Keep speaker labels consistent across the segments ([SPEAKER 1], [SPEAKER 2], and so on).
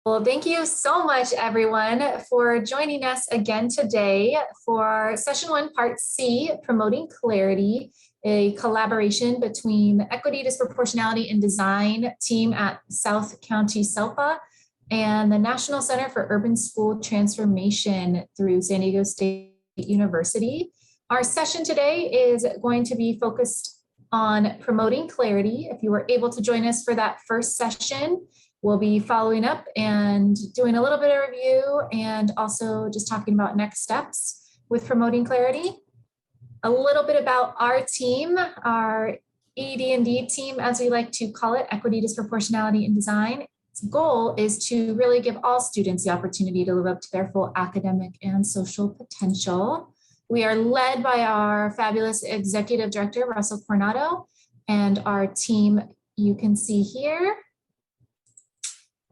[SPEAKER 1] Well, thank you so much, everyone, for joining us again today for Session 1, Part C, Promoting Clarity, a collaboration between Equity, Disproportionality, and Design team at South County SELPA and the National Center for Urban School Transformation through San Diego State University. Our session today is going to be focused on promoting clarity. If you were able to join us for that first session, we'll be following up and doing a little bit of review and also just talking about next steps with promoting clarity. A little bit about our team, our ED&D team, as we like to call it, Equity, Disproportionality, and Design. Its goal is to really give all students the opportunity to live up to their full academic and social potential. We are led by our fabulous Executive Director, Russell Coronado, and our team you can see here.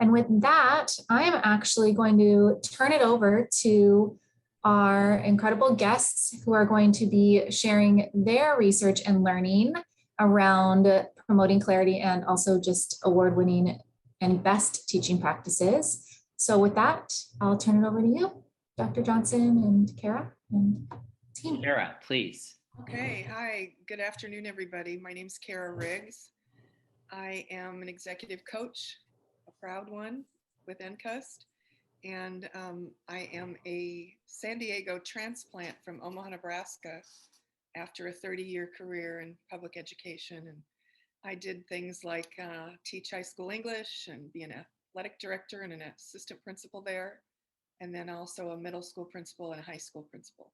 [SPEAKER 1] And with that, I am actually going to turn it over to our incredible guests who are going to be sharing their research and learning around promoting clarity and also just award-winning and best teaching practices. So with that, I'll turn it over to you, Dr. Johnson and Kara and team.
[SPEAKER 2] Kara, please.
[SPEAKER 3] Okay, hi, good afternoon, everybody. My name's Kara Riggs. I am an executive coach, a proud one with NCUST, and I am a San Diego transplant from Omaha, Nebraska after a 30-year career in public education. And I did things like teach high school English and be an athletic director and an assistant principal there, and then also a middle school principal and a high school principal.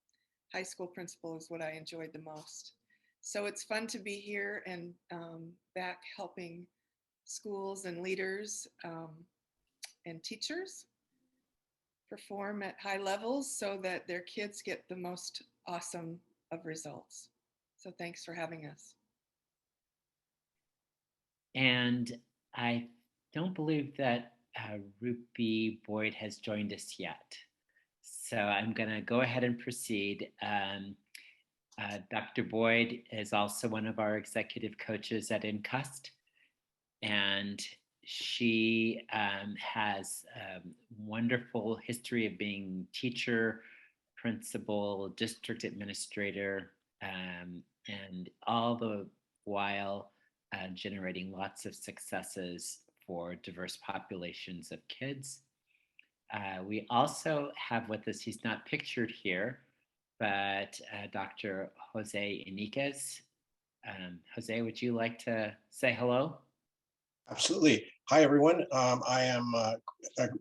[SPEAKER 3] High school principal is what I enjoyed the most. So it's fun to be here and back helping schools and leaders and teachers perform at high levels so that their kids get the most awesome of results. So thanks for having us.
[SPEAKER 2] And I don't believe that Rupi Boyd has joined us yet. So I'm going to go ahead and proceed. Dr. Boyd is also one of our executive coaches at NCUST, and she has a wonderful history of being teacher, principal, district administrator, and all the while generating lots of successes for diverse populations of kids. We also have with us, he's not pictured here, but Dr. Jose Iniguez. Jose, would you like to say hello?
[SPEAKER 4] Absolutely. Hi, everyone. I am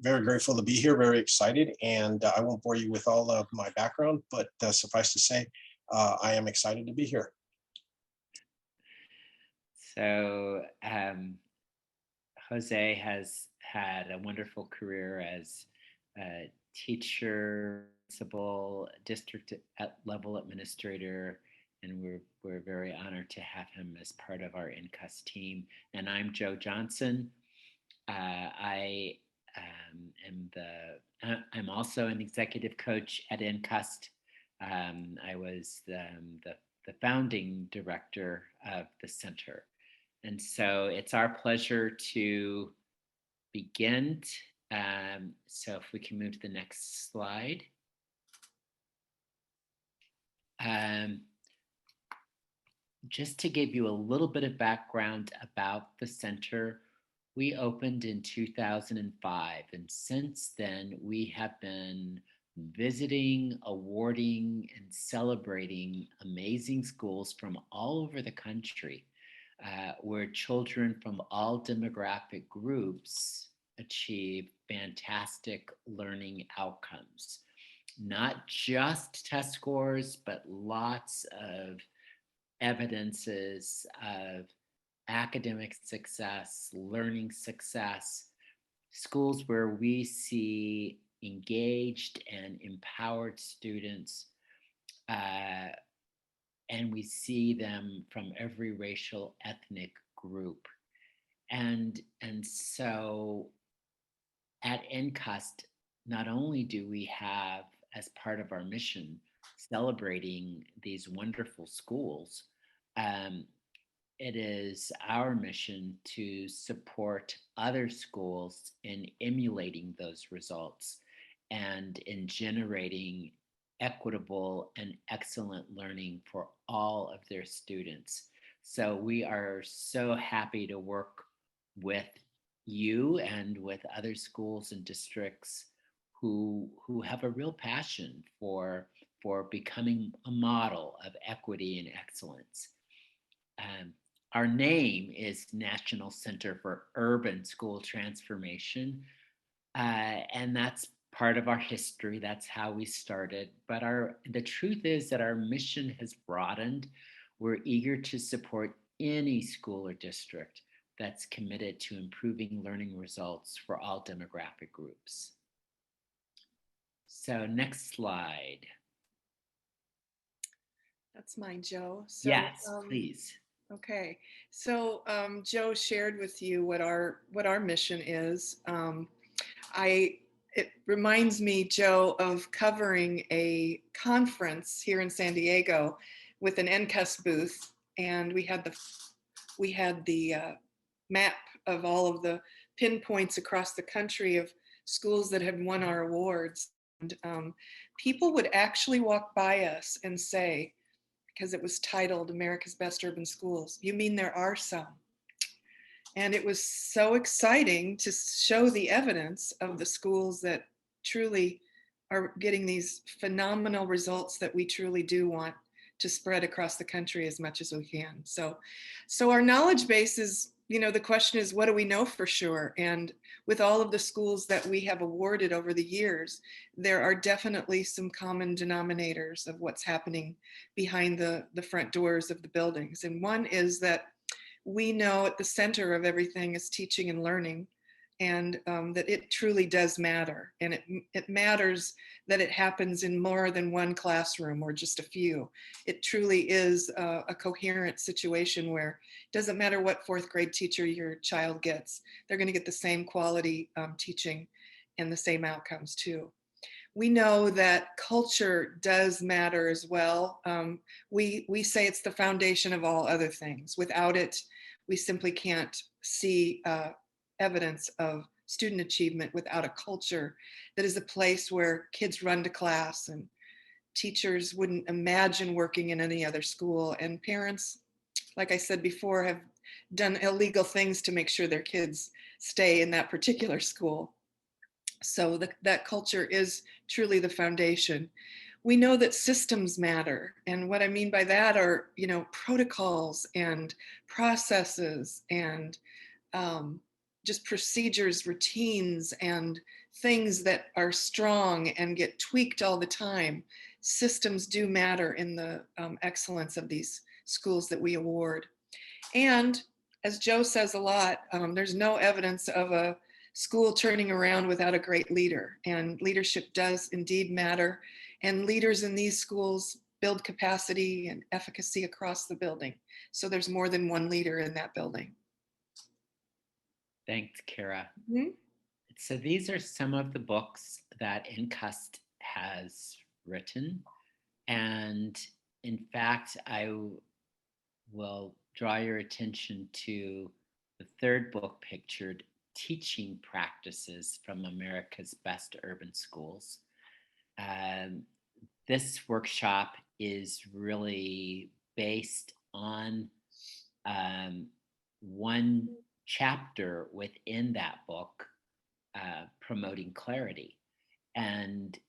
[SPEAKER 4] very grateful to be here, very excited, and I won't bore you with all of my background, but suffice to say, I am excited to be here.
[SPEAKER 2] So Jose has had a wonderful career as a teacher, principal, district level administrator, and we're very honored to have him as part of our NCUST team. And I'm Joe Johnson. I'm also an executive coach at NCUST. I was the founding director of the center. And so it's our pleasure to begin. So if we can move to the next slide. Just to give you a little bit of background about the center, we opened in 2005, and since then we have been visiting, awarding, and celebrating amazing schools from all over the country, where children from all demographic groups achieve fantastic learning outcomes. Not just test scores, but lots of evidences of academic success, learning success, schools where we see engaged and empowered students, and we see them from every racial, ethnic group. And so at NCUST, not only do we have, as part of our mission, celebrating these wonderful schools, it is our mission to support other schools in emulating those results and in generating equitable and excellent learning for all of their students. So we are so happy to work with you and with other schools and districts who have a real passion for becoming a model of equity and excellence. Um, our name is National Center for Urban School Transformation, and that's part of our history. That's how we started. But the truth is that our mission has broadened. We're eager to support any school or district that's committed to improving learning results for all demographic groups. So next slide. That's
[SPEAKER 3] mine, Joe. So,
[SPEAKER 2] yes, please.
[SPEAKER 3] Okay, so Joe shared with you what our mission is. It reminds me, Joe, of covering a conference here in San Diego with an NCUST booth, and we had the map of all of the pinpoints across the country of schools that had won our awards. And people would actually walk by us and say, because it was titled America's Best Urban Schools, "You mean there are some?" And it was so exciting to show the evidence of the schools that truly are getting these phenomenal results that we truly do want to spread across the country as much as we can. So our knowledge base is, the question is, what do we know for sure? And with all of the schools that we have awarded over the years, there are definitely some common denominators of what's happening behind the front doors of the buildings. And one is that we know at the center of everything is teaching and learning, and that it truly does matter. And it matters that it happens in more than one classroom or just a few. It truly is a coherent situation where it doesn't matter what fourth grade teacher your child gets, they're going to get the same quality teaching and the same outcomes too. We know that culture does matter as well. We say it's the foundation of all other things. Without it, we simply can't see evidence of student achievement without a culture that is a place where kids run to class and teachers wouldn't imagine working in any other school. And parents, like I said before, have done illegal things to make sure their kids stay in that particular school. So that culture is truly the foundation. We know that systems matter. And what I mean by that are, protocols and processes and just procedures, routines, and things that are strong and get tweaked all the time. Systems do matter in the excellence of these schools that we award. And as Joe says a lot, there's no evidence of a school turning around without a great leader. And leadership does indeed matter. And leaders in these schools build capacity and efficacy across the building. So there's more than one leader in that building.
[SPEAKER 2] Thanks, Kara. Mm-hmm. So these are some of the books that NCUST has written. And in fact, I will draw your attention to the third book pictured, Teaching Practices from America's Best Urban Schools. This workshop is really based on one chapter within that book, Promoting Clarity. And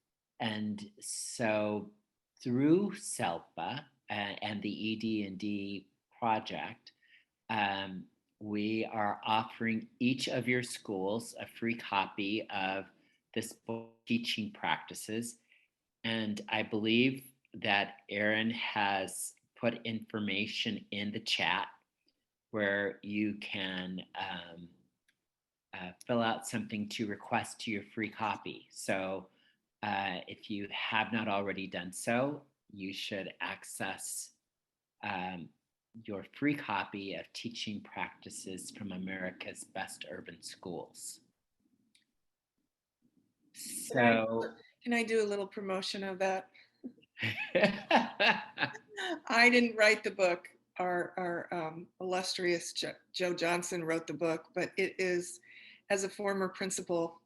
[SPEAKER 2] so through SELPA and the ED&D project, we are offering each of your schools a free copy of this book, Teaching Practices. And I believe that Erin has put information in the chat where you can fill out something to request your free copy. So if you have not already done so, you should access your free copy of Teaching Practices from America's Best Urban Schools. So,
[SPEAKER 3] can I do a little promotion of that? I didn't write the book. our illustrious Joe Johnson wrote the book, but it is, as a former principal,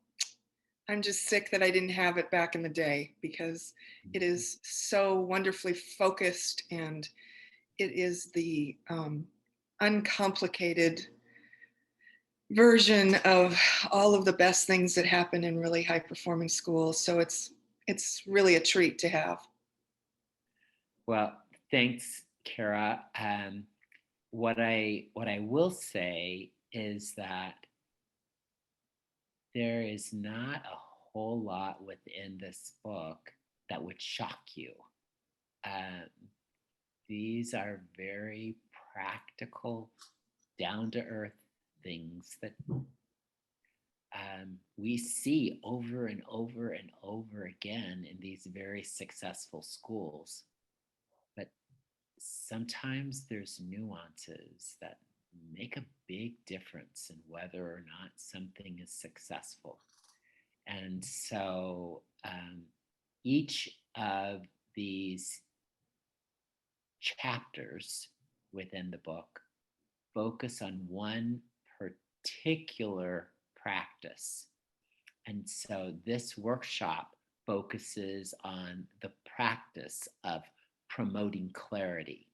[SPEAKER 3] I'm just sick that I didn't have it back in the day, because it is so wonderfully focused, and it is the uncomplicated version of all of the best things that happen in really high performing schools. So it's really a treat to have.
[SPEAKER 2] Well, thanks, Kara. What I will say is that there is not a whole lot within this book that would shock you. Um, these are very practical, down to earth things that we see over and over and over again in these very successful schools. But sometimes there's nuances that make a big difference in whether or not something is successful. And so each of these chapters within the book focus on one particular practice. And so this workshop focuses on the practice of promoting clarity.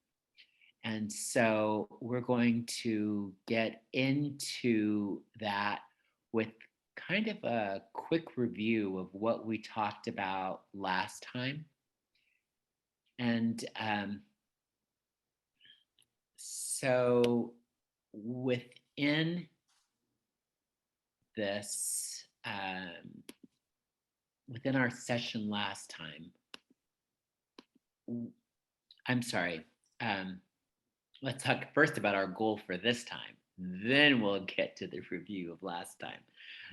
[SPEAKER 2] And so we're going to get into that with kind of a quick review of what we talked about last time. And so within this, within our session last time, I'm sorry, let's talk first about our goal for this time. Then we'll get to the review of last time.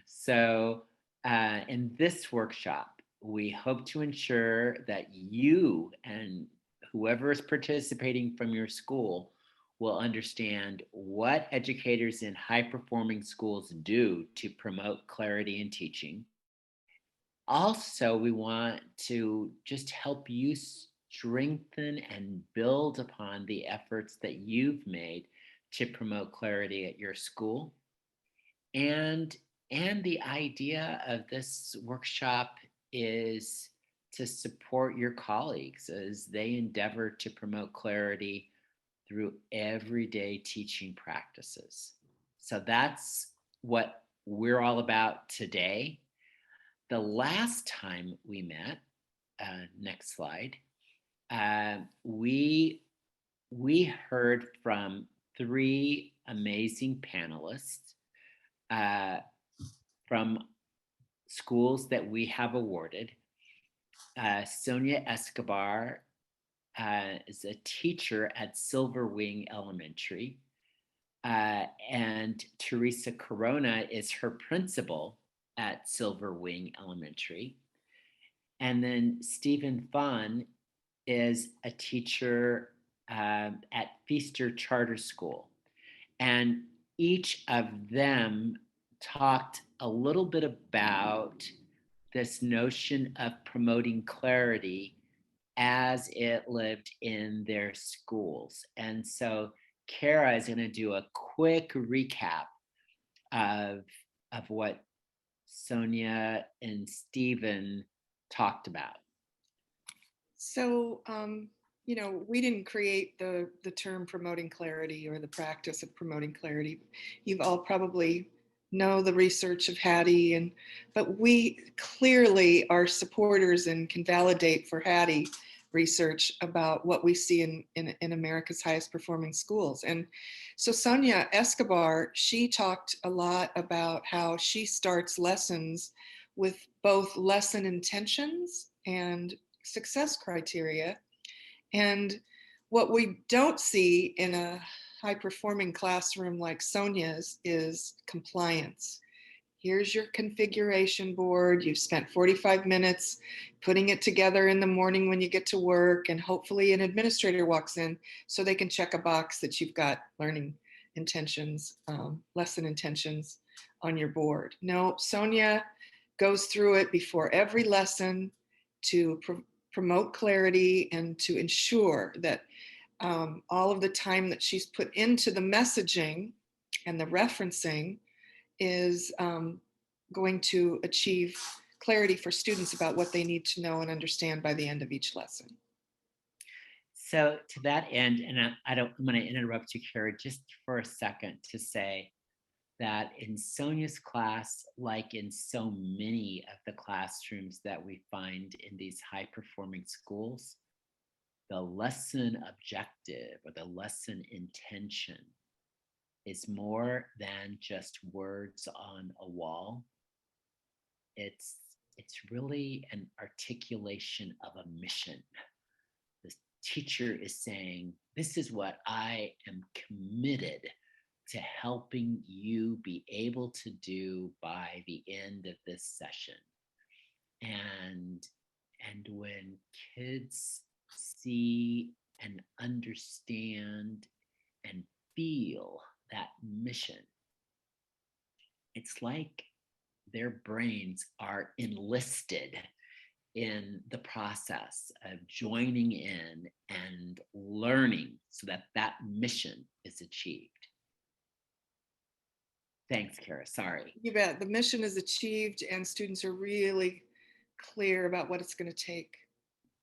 [SPEAKER 2] So in this workshop, we hope to ensure that you and whoever is participating from your school will understand what educators in high-performing schools do to promote clarity in teaching. Also, we want to just help you strengthen and build upon the efforts that you've made to promote clarity at your school. And the idea of this workshop is to support your colleagues as they endeavor to promote clarity through everyday teaching practices. So that's what we're all about today. The last time we met, next slide, we heard from three amazing panelists from schools that we have awarded. Sonia Escobar is a teacher at Silver Wing Elementary, and Teresa Corona is her principal at Silver Wing Elementary. And then Stephen Fun is a teacher at Feaster Charter School. And each of them talked a little bit about this notion of promoting clarity as it lived in their schools. And so Kara is going to do a quick recap of what Sonia and Stephen talked about.
[SPEAKER 3] So, we didn't create the term promoting clarity or the practice of promoting clarity. You've all probably know the research of Hattie, but we clearly are supporters and can validate for Hattie research about what we see in America's highest performing schools. And so Sonia Escobar, she talked a lot about how she starts lessons with both lesson intentions and success criteria. And what we don't see in a high performing classroom like Sonia's is compliance. Here's your configuration board. You've spent 45 minutes putting it together in the morning when you get to work, and hopefully an administrator walks in so they can check a box that you've got learning intentions, lesson intentions on your board. No, Sonia goes through it before every lesson to promote clarity and to ensure that all of the time that she's put into the messaging and the referencing is going to achieve clarity for students about what they need to know and understand by the end of each lesson.
[SPEAKER 2] So to that end, and I'm going to interrupt you, Kara, just for a second to say that in Sonia's class, like in so many of the classrooms that we find in these high-performing schools, the lesson objective or the lesson intention is more than just words on a wall. It's really an articulation of a mission. The teacher is saying, this is what I am committed to helping you be able to do by the end of this session. And when kids see and understand and feel that mission, it's like their brains are enlisted in the process of joining in and learning so that that mission is achieved. Thanks, Kara. Sorry.
[SPEAKER 3] You bet. The mission is achieved and students are really clear about what it's going to take.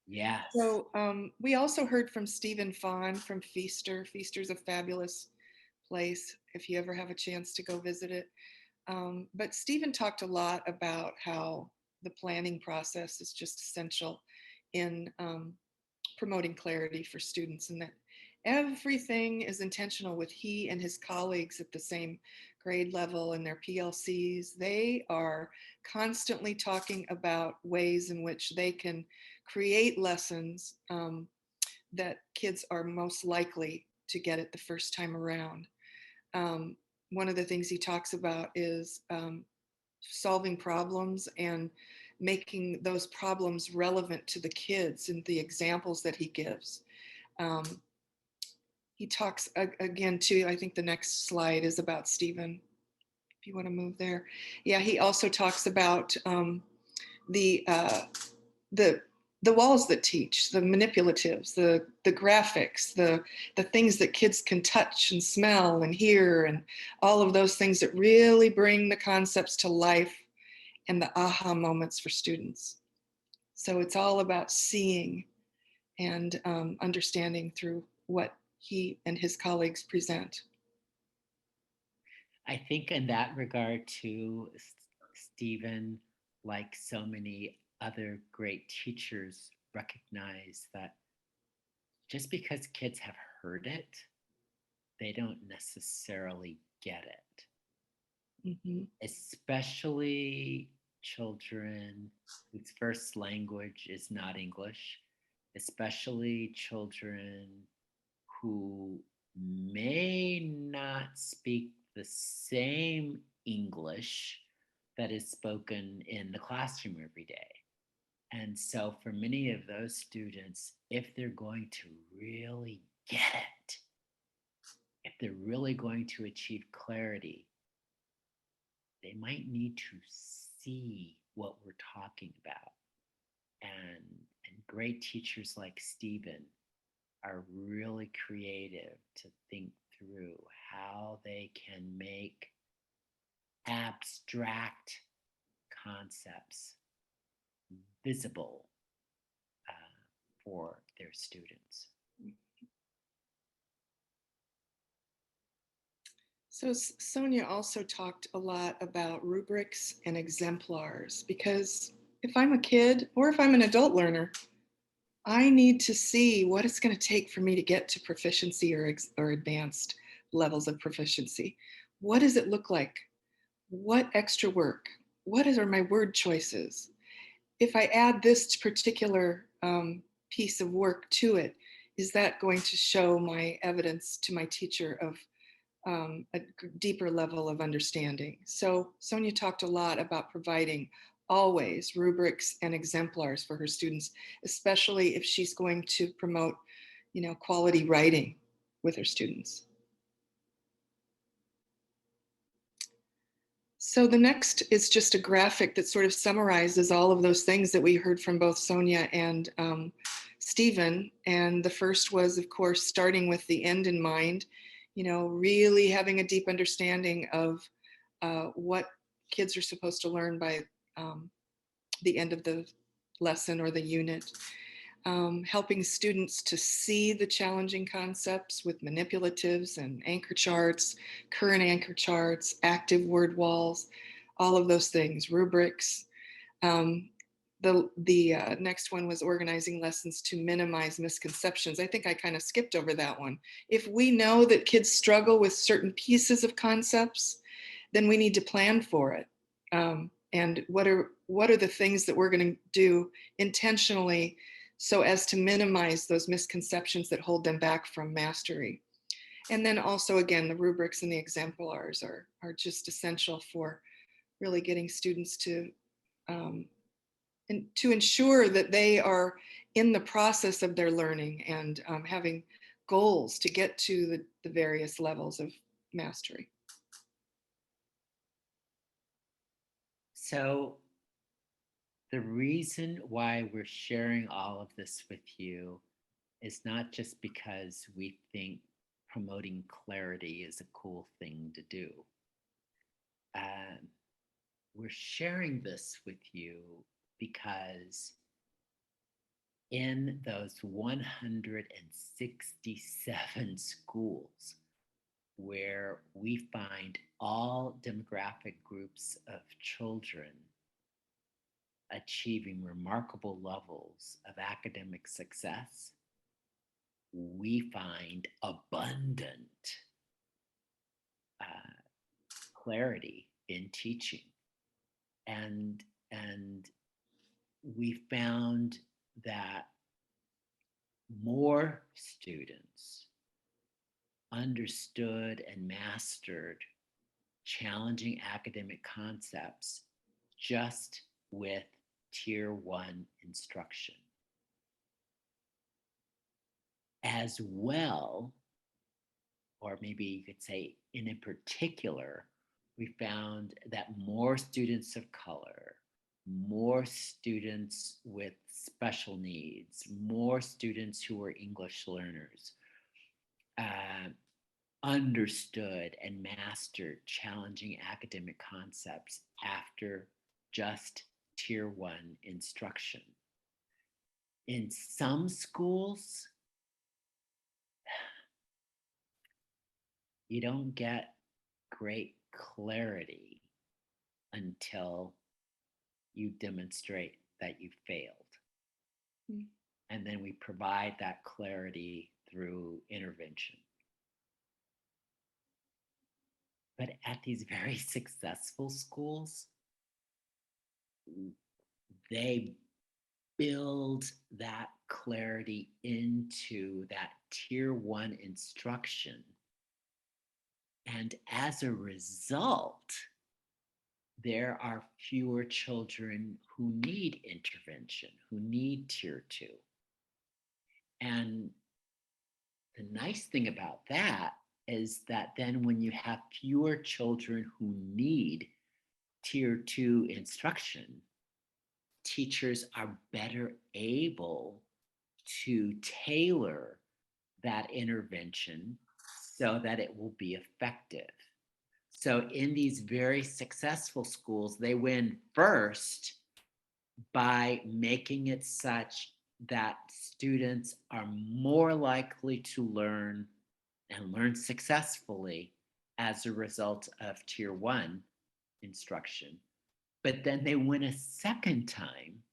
[SPEAKER 2] Yes.
[SPEAKER 3] So we also heard from Stephen Fawn from Feaster. Feaster's a fabulous place if you ever have a chance to go visit it. But Stephen talked a lot about how the planning process is just essential in promoting clarity for students, and that everything is intentional with he and his colleagues at the same grade level and their PLCs. They are constantly talking about ways in which they can create lessons that kids are most likely to get it the first time around. One of the things he talks about is solving problems and making those problems relevant to the kids and the examples that he gives. He talks again too, I think the next slide is about Stephen, if you want to move there. Yeah, he also talks about the walls that teach, the manipulatives, the graphics, the things that kids can touch and smell and hear, and all of those things that really bring the concepts to life and the aha moments for students. So it's all about seeing and understanding through what he and his colleagues present.
[SPEAKER 2] I think in that regard too, Stephen, like so many other great teachers, recognize that just because kids have heard it, they don't necessarily get it.
[SPEAKER 3] Mm-hmm.
[SPEAKER 2] Especially children whose first language is not English, especially children who may not speak the same English that is spoken in the classroom every day. And so for many of those students, if they're going to really get it, if they're really going to achieve clarity, they might need to see what we're talking about. And great teachers like Stephen are really creative to think through how they can make abstract concepts visible for their students.
[SPEAKER 3] So Sonia also talked a lot about rubrics and exemplars, because if I'm a kid or if I'm an adult learner, I need to see what it's going to take for me to get to proficiency or advanced levels of proficiency. What does it look like? What extra work? What are my word choices? If I add this particular piece of work to it, is that going to show my evidence to my teacher of a deeper level of understanding? So Sonia talked a lot about providing always rubrics and exemplars for her students, especially if she's going to promote, quality writing with her students. So the next is just a graphic that sort of summarizes all of those things that we heard from both Sonia and Stephen. And the first was, of course, starting with the end in mind, really having a deep understanding of what kids are supposed to learn by the end of the lesson or the unit. Helping students to see the challenging concepts with manipulatives and anchor charts, current anchor charts, active word walls, all of those things, rubrics. The next one was organizing lessons to minimize misconceptions. I think I kind of skipped over that one. If we know that kids struggle with certain pieces of concepts, then we need to plan for it. And what are the things that we're going to do intentionally so as to minimize those misconceptions that hold them back from mastery? And then also, again, the rubrics and the exemplars are just essential for really getting students to and to ensure that they are in the process of their learning and having goals to get to the various levels of mastery.
[SPEAKER 2] So the reason why we're sharing all of this with you is not just because we think promoting clarity is a cool thing to do. We're sharing this with you because in those 167 schools where we find all demographic groups of children achieving remarkable levels of academic success, we find abundant clarity in teaching. And we found that more students understood and mastered challenging academic concepts just with Tier 1 instruction. As well, or maybe you could say in particular, we found that more students of color, more students with special needs, more students who were English learners, understood and mastered challenging academic concepts after just Tier 1 instruction. In some schools, you don't get great clarity until you demonstrate that you failed. Mm. And then we provide that clarity through intervention. But at these very successful schools, they build that clarity into that Tier 1 instruction. And as a result, there are fewer children who need intervention, who need Tier 2. And the nice thing about that is that then when you have fewer children who need Tier 2 instruction, teachers are better able to tailor that intervention so that it will be effective. So in these very successful schools, they win first by making it such that students are more likely to learn and learn successfully as a result of Tier 1 instruction. But then they win a second time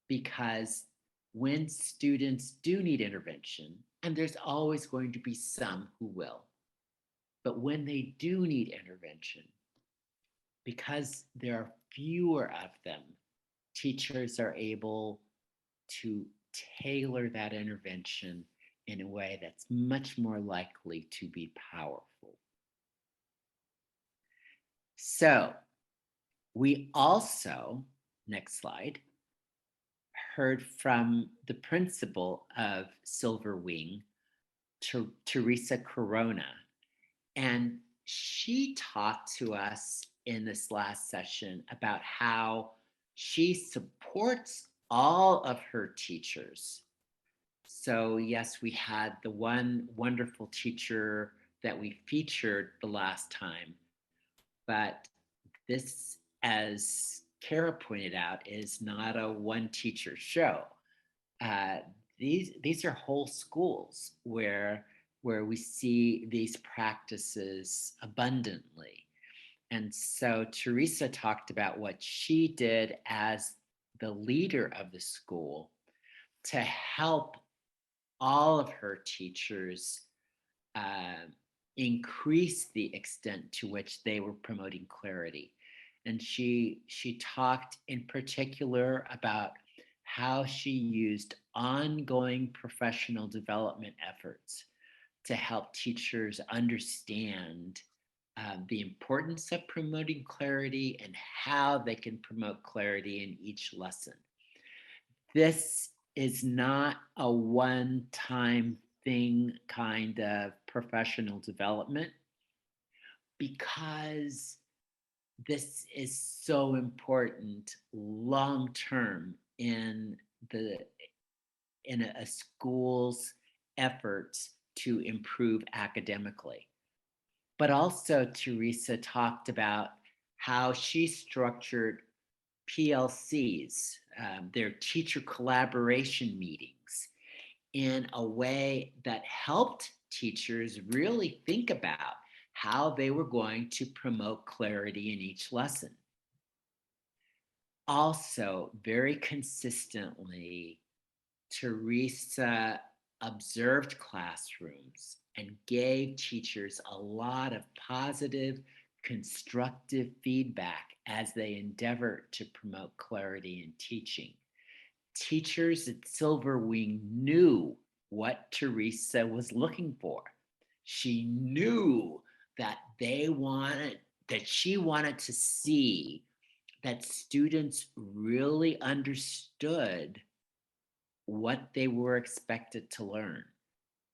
[SPEAKER 2] because when students do need intervention, and there's always going to be some who will, but when they do need intervention, because there are fewer of them, teachers are able to tailor that intervention in a way that's much more likely to be powerful. So we also, next slide, heard from the principal of Silver Wing, Teresa Corona, and she talked to us in this last session about how she supports all of her teachers So yes, we had the one wonderful teacher that we featured the last time, but this, as Kara pointed out, is not a one teacher show. Uh, these are whole schools where we see these practices abundantly. And so Teresa talked about what she did as the leader of the school to help all of her teachers uh, increase the extent to which they were promoting clarity. And she talked in particular about how she used ongoing professional development efforts to help teachers understand the importance of promoting clarity and how they can promote clarity in each lesson. This is not a one time thing kind of professional development because this is so important long term the in a school's efforts to improve academically. But also Teresa talked about how she structured PLCs, their teacher collaboration meetings, in a way that helped teachers really think about how they were going to promote clarity in each lesson. Also, very consistently, Teresa observed classrooms and gave teachers a lot of positive, constructive feedback as they endeavored to promote clarity in teaching. Teachers at Silverwing knew what Teresa was looking for. She knew that she wanted to see that students really understood what they were expected to learn.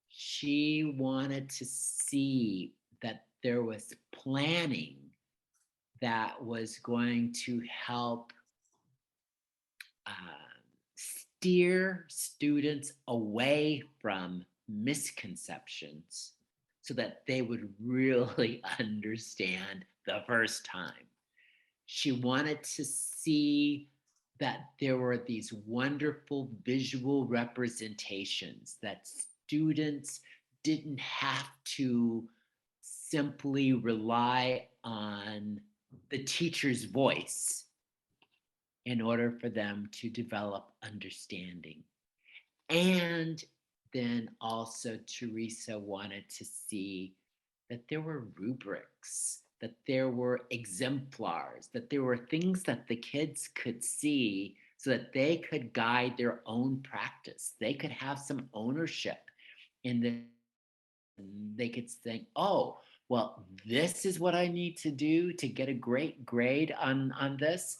[SPEAKER 2] She wanted to see that there was planning that was going to help uh, steer students away from misconceptions so that they would really understand the first time. She wanted to see that there were these wonderful visual representations that students didn't have to simply rely on the teacher's voice in order for them to develop understanding. And then also, Teresa wanted to see that there were rubrics, that there were exemplars, that there were things that the kids could see so that they could guide their own practice. They could have some ownership in the, they could think, oh, well, this is what I need to do to get a great grade on this.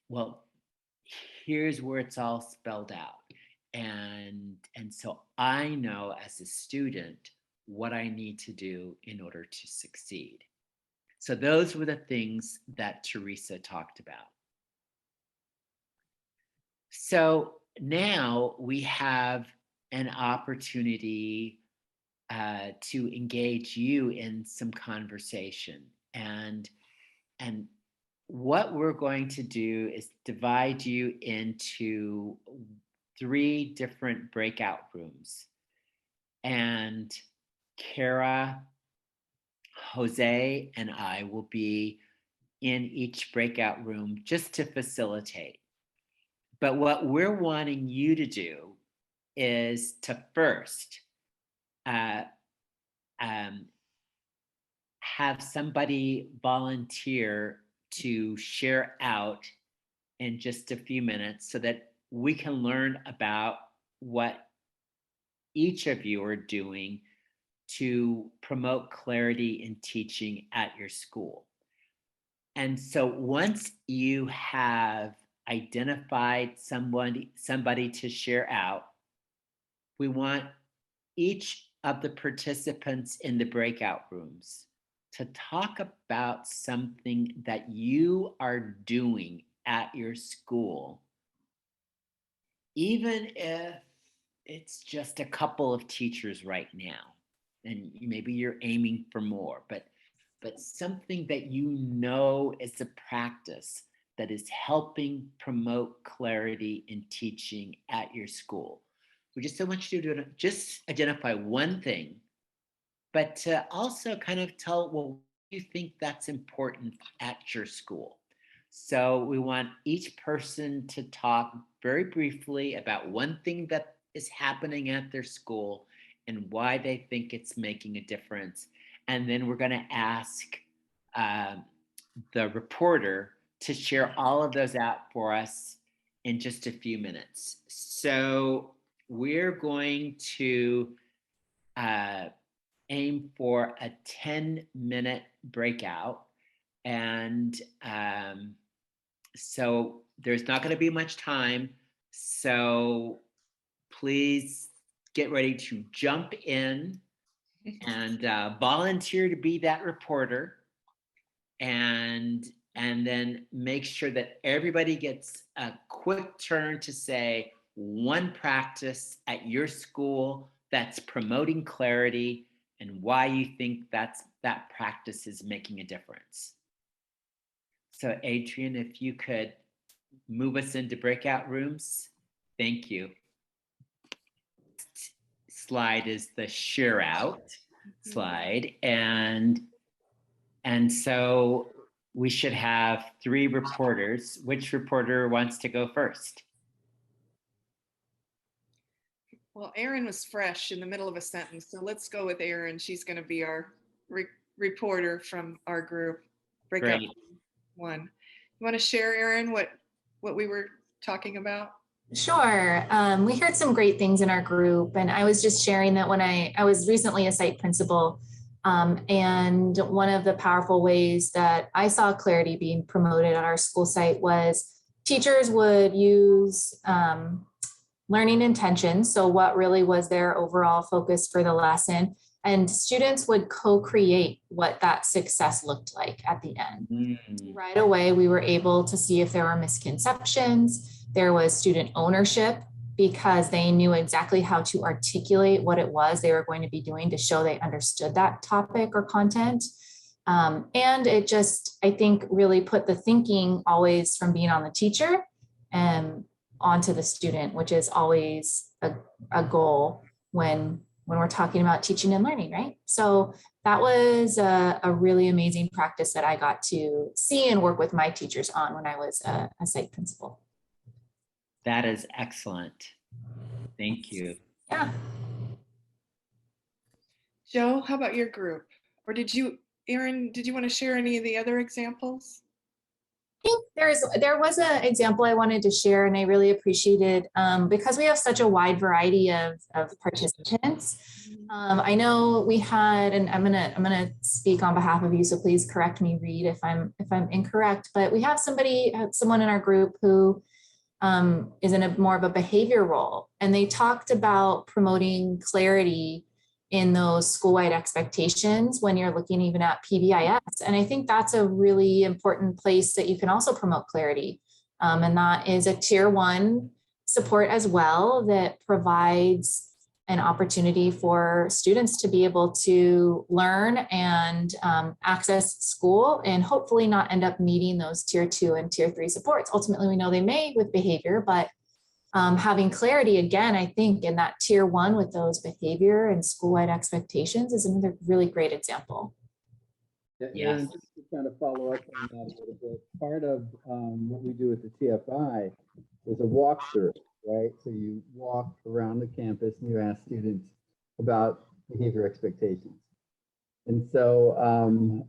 [SPEAKER 2] Well, here's where it's all spelled out. And so I know as a student what I need to do in order to succeed. So those were the things that Teresa talked about. So now we have an opportunity to engage you in some conversation. And what we're going to do is divide you into 3 different breakout rooms. And Kara, Jose, and I will be in each breakout room just to facilitate. But what we're wanting you to do is to first have somebody volunteer to share out in just a few minutes so that we can learn about what each of you are doing to promote clarity in teaching at your school. And so once you have identified somebody to share out, we want each of the participants in the breakout rooms to talk about something that you are doing at your school, even if it's just a couple of teachers right now, and maybe you're aiming for more, but something that you know is a practice that is helping promote clarity in teaching at your school. We just don't want you to just identify one thing, but to also kind of tell, well, you think that's important at your school. So we want each person to talk very briefly about one thing that is happening at their school and why they think it's making a difference. And then we're going to ask the reporter to share all of those out for us in just a few minutes. So we're going to aim for a 10-minute breakout. And so there's not going to be much time. So please get ready to jump in and volunteer to be that reporter, and then make sure that everybody gets a quick turn to say one practice at your school that's promoting clarity and why you think that practice is making a difference. So Adrian, if you could move us into breakout rooms, thank you. Slide is the share out slide, and so we should have 3 reporters. Which reporter wants to go first?
[SPEAKER 3] Well, Erin was fresh in the middle of a sentence, so let's go with Erin. She's going to be our reporter from our group. Breakout
[SPEAKER 2] Great.
[SPEAKER 3] 1. You want to share, Erin, what we were talking about?
[SPEAKER 1] Sure. We heard some great things in our group, and I was just sharing that when I was recently a site principal, and one of the powerful ways that I saw clarity being promoted at our school site was teachers would use learning intentions. So what really was their overall focus for the lesson, and students would co-create what that success looked like at the end. Right away, we were able to see if there were misconceptions. There was student ownership because they knew exactly how to articulate what it was they were going to be doing to show they understood that topic or content. And it just, I think, really put the thinking always from being on the teacher and onto the student, which is always a goal when we're talking about teaching and learning, right? So that was a really amazing practice that I got to see and work with my teachers on when I was a site principal.
[SPEAKER 2] That is excellent. Thank you.
[SPEAKER 1] Yeah.
[SPEAKER 3] Joe, how about your group? Or Erin, did you want to share any of the other examples?
[SPEAKER 1] I think there was an example I wanted to share, and I really appreciated because we have such a wide variety of participants. I know we had, and I'm gonna speak on behalf of you, so please correct me, Reed, if I'm incorrect. But we have someone in our group who is in a more of a behavior role, and they talked about promoting clarity in those school-wide expectations when you're looking even at PBIS. And I think that's a really important place that you can also promote clarity. And that is a tier 1 support as well that provides an opportunity for students to be able to learn and access school and hopefully not end up needing those tier 2 and tier 3 supports. Ultimately, we know they may with behavior, but having clarity, again, I think in that tier 1 with those behavior and school-wide expectations is another really great example.
[SPEAKER 5] Yeah, and just to kind of follow up on that a little bit, part of what we do with the TFI is a walkthrough, right? So you walk around the campus and you ask students about behavior expectations. And so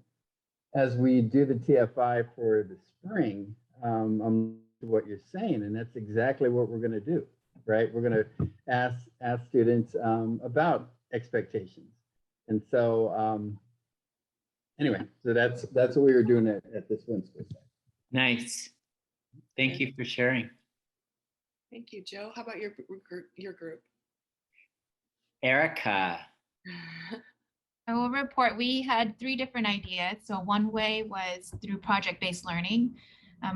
[SPEAKER 5] as we do the TFI for the spring, I'm what you're saying, and that's exactly what we're going to do, right? We're going to ask students about expectations, and so anyway, so that's what we were doing at this one school site.
[SPEAKER 2] Nice. Thank you for sharing.
[SPEAKER 3] Thank you, Joe. How about your group?
[SPEAKER 2] Erica.
[SPEAKER 6] I will report we had 3 different ideas. So one way was through project-based learning.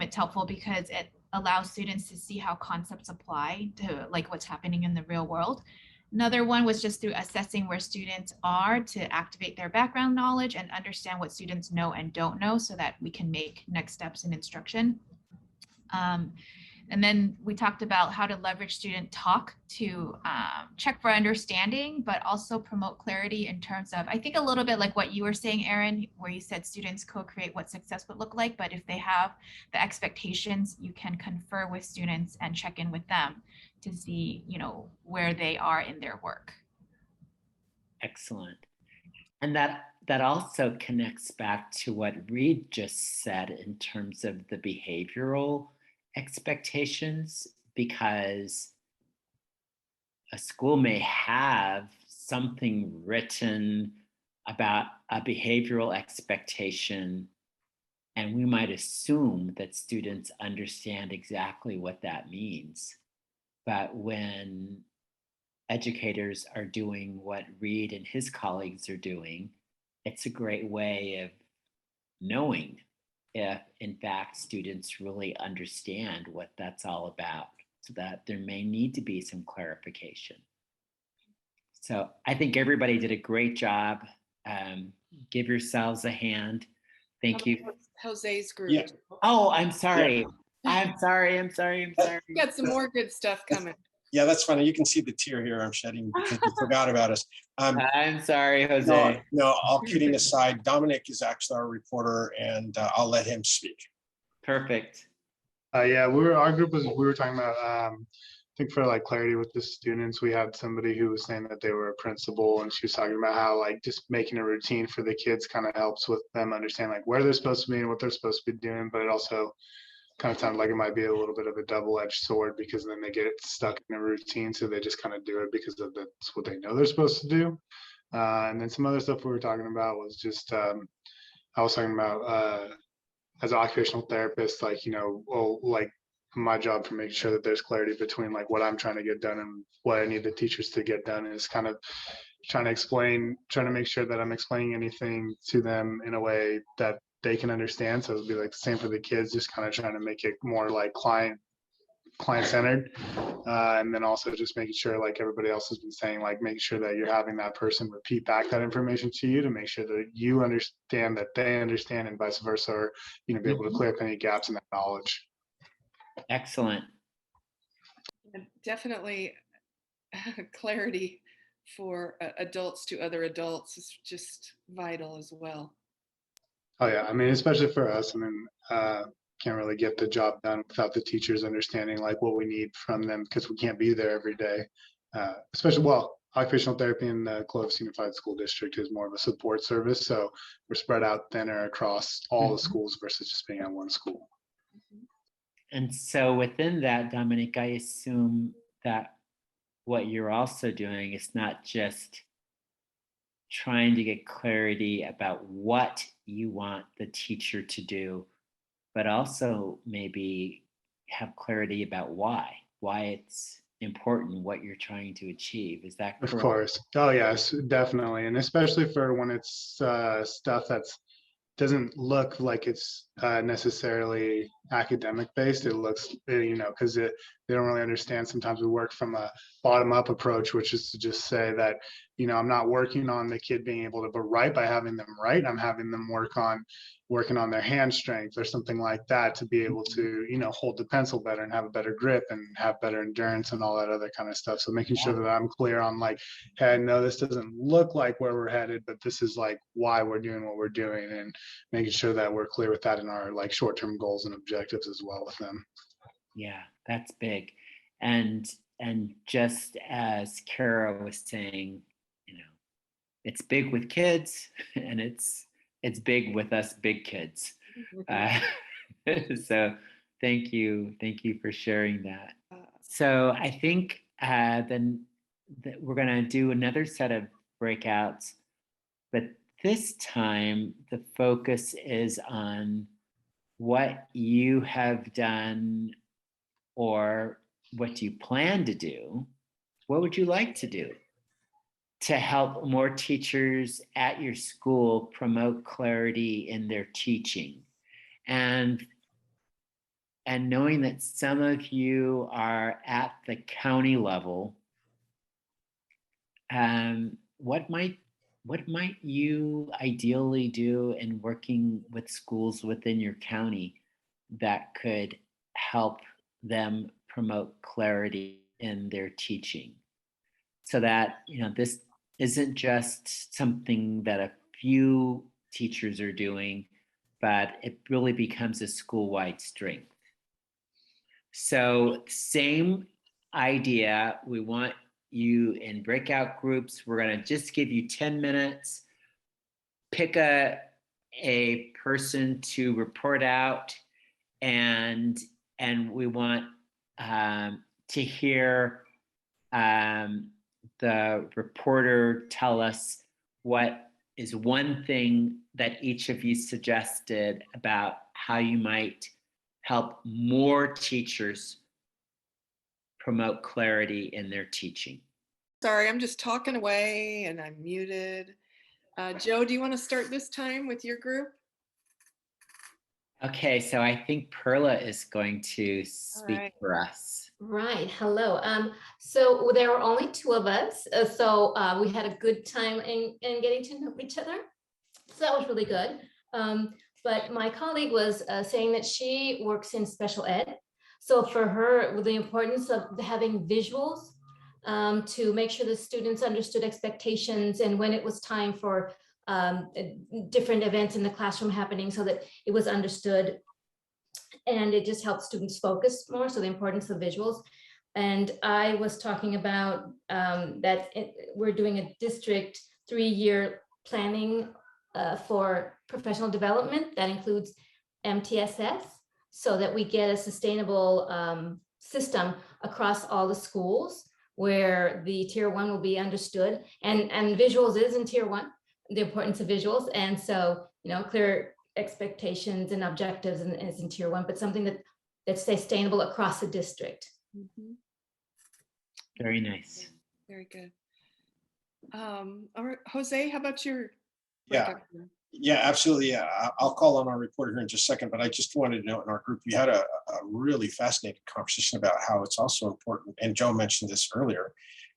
[SPEAKER 6] It's helpful because allow students to see how concepts apply to like what's happening in the real world. Another one was just through assessing where students are to activate their background knowledge and understand what students know and don't know so that we can make next steps in instruction. And then we talked about how to leverage student talk to check for understanding, but also promote clarity in terms of, I think a little bit like what you were saying, Erin, where you said students co-create what success would look like, but if they have the expectations, you can confer with students and check in with them to see, you know, where they are in their work.
[SPEAKER 2] Excellent. And that also connects back to what Reed just said in terms of the behavioral expectations, because a school may have something written about a behavioral expectation, and we might assume that students understand exactly what that means. But when educators are doing what Reed and his colleagues are doing, it's a great way of knowing if, in fact, students really understand what that's all about, so that there may need to be some clarification. So I think everybody did a great job. Give yourselves a hand. Thank you.
[SPEAKER 3] Jose's group.
[SPEAKER 4] Yeah.
[SPEAKER 2] Oh, I'm sorry.
[SPEAKER 4] Yeah.
[SPEAKER 2] I'm sorry.
[SPEAKER 3] We got some more good stuff coming.
[SPEAKER 4] Yeah, that's funny. You can see the tear here I'm shedding because you forgot about us.
[SPEAKER 2] I'm sorry, Jose.
[SPEAKER 4] No, all kidding aside, Dominic is actually our reporter, and I'll let him speak.
[SPEAKER 2] Perfect.
[SPEAKER 7] Yeah, our group we were talking about, I think for like clarity with the students, we had somebody who was saying that they were a principal, and she was talking about how like just making a routine for the kids kind of helps with them understand like where they're supposed to be and what they're supposed to be doing, but it also kind of sounded like it might be a little bit of a double-edged sword, because then they get stuck in a routine, so they just kind of do it because that's what they know they're supposed to do. And then some other stuff we were talking about was just I was talking about as an occupational therapist, like, you know, well, like my job for making sure that there's clarity between like what I'm trying to get done and what I need the teachers to get done is kind of trying to make sure that I'm explaining anything to them in a way that they can understand. So it'll be like the same for the kids, just kind of trying to make it more like client centered. And then also just making sure, like everybody else has been saying, like making sure that you're having that person repeat back that information to you to make sure that you understand that they understand, and vice versa, or, you know, be able to clear up any gaps in that knowledge.
[SPEAKER 2] Excellent.
[SPEAKER 3] And definitely clarity for adults to other adults is just vital as well.
[SPEAKER 7] Oh yeah, I mean, especially for us, I mean, can't really get the job done without the teachers understanding like what we need from them, because we can't be there every day. Especially, well, occupational therapy in the Clovis Unified School District is more of a support service, so we're spread out thinner across all the schools versus just being at one school.
[SPEAKER 2] And so within that, Dominic, I assume that what you're also doing is not just trying to get clarity about what you want the teacher to do, but also maybe have clarity about why it's important, what you're trying to achieve. Is that correct?
[SPEAKER 7] Of course. Oh yes, definitely. And especially for when it's stuff that's doesn't look like it's necessarily academic based. It looks, you know, because they don't really understand. Sometimes we work from a bottom up approach, which is to just say that, you know, I'm not working on the kid being able to write by having them write. I'm having them working on their hand strength or something like that to be able to, you know, hold the pencil better and have a better grip and have better endurance and all that other kind of stuff. So making sure that I'm clear on like, hey, no, this doesn't look like where we're headed, but this is like why we're doing what we're doing, and making sure that we're clear with that in our like short-term goals and objectives as well with them.
[SPEAKER 2] Yeah, that's big. And just as Kara was saying, you know, it's big with kids and it's big with us big kids. So thank you for sharing that. So I think then we're going to do another set of breakouts, but this time the focus is on what you have done or what you plan to do. What would you like to do to help more teachers at your school promote clarity in their teaching? And and knowing that some of you are at the county level, what might you ideally do in working with schools within your county that could help them promote clarity in their teaching, so that this isn't just something that a few teachers are doing, but it really becomes a school-wide strength? So same idea. We want you in breakout groups. We're going to just give you 10 minutes. Pick a person to report out, and we want to hear the reporter tell us what is one thing that each of you suggested about how you might help more teachers promote clarity in their teaching.
[SPEAKER 3] Sorry, I'm just talking away and I'm muted. Joe, do you want to start this time with your group?
[SPEAKER 2] Okay, so I think Perla is going to speak for us.
[SPEAKER 8] Right. Hello. So there were only two of us, so we had a good time in getting to know each other. So that was really good. But my colleague was saying that she works in special ed. So for her, the importance of having visuals to make sure the students understood expectations and when it was time for different events in the classroom happening, so that it was understood. And it just helps students focus more. So the importance of visuals. And I was talking about we're doing a district 3-year planning for professional development that includes MTSS, so that we get a sustainable system across all the schools where the tier 1 will be understood, and visuals is in tier 1, the importance of visuals. And so, clear expectations and objectives is in tier 1, but something that's sustainable across the district.
[SPEAKER 3] Mm-hmm.
[SPEAKER 2] Very nice.
[SPEAKER 3] Very good. All right, Jose, how about your
[SPEAKER 4] breakout? Yeah, absolutely. Yeah, I'll call on our reporter here in just a second, but I just wanted to note in our group, we had a really fascinating conversation about how it's also important, and Joe mentioned this earlier,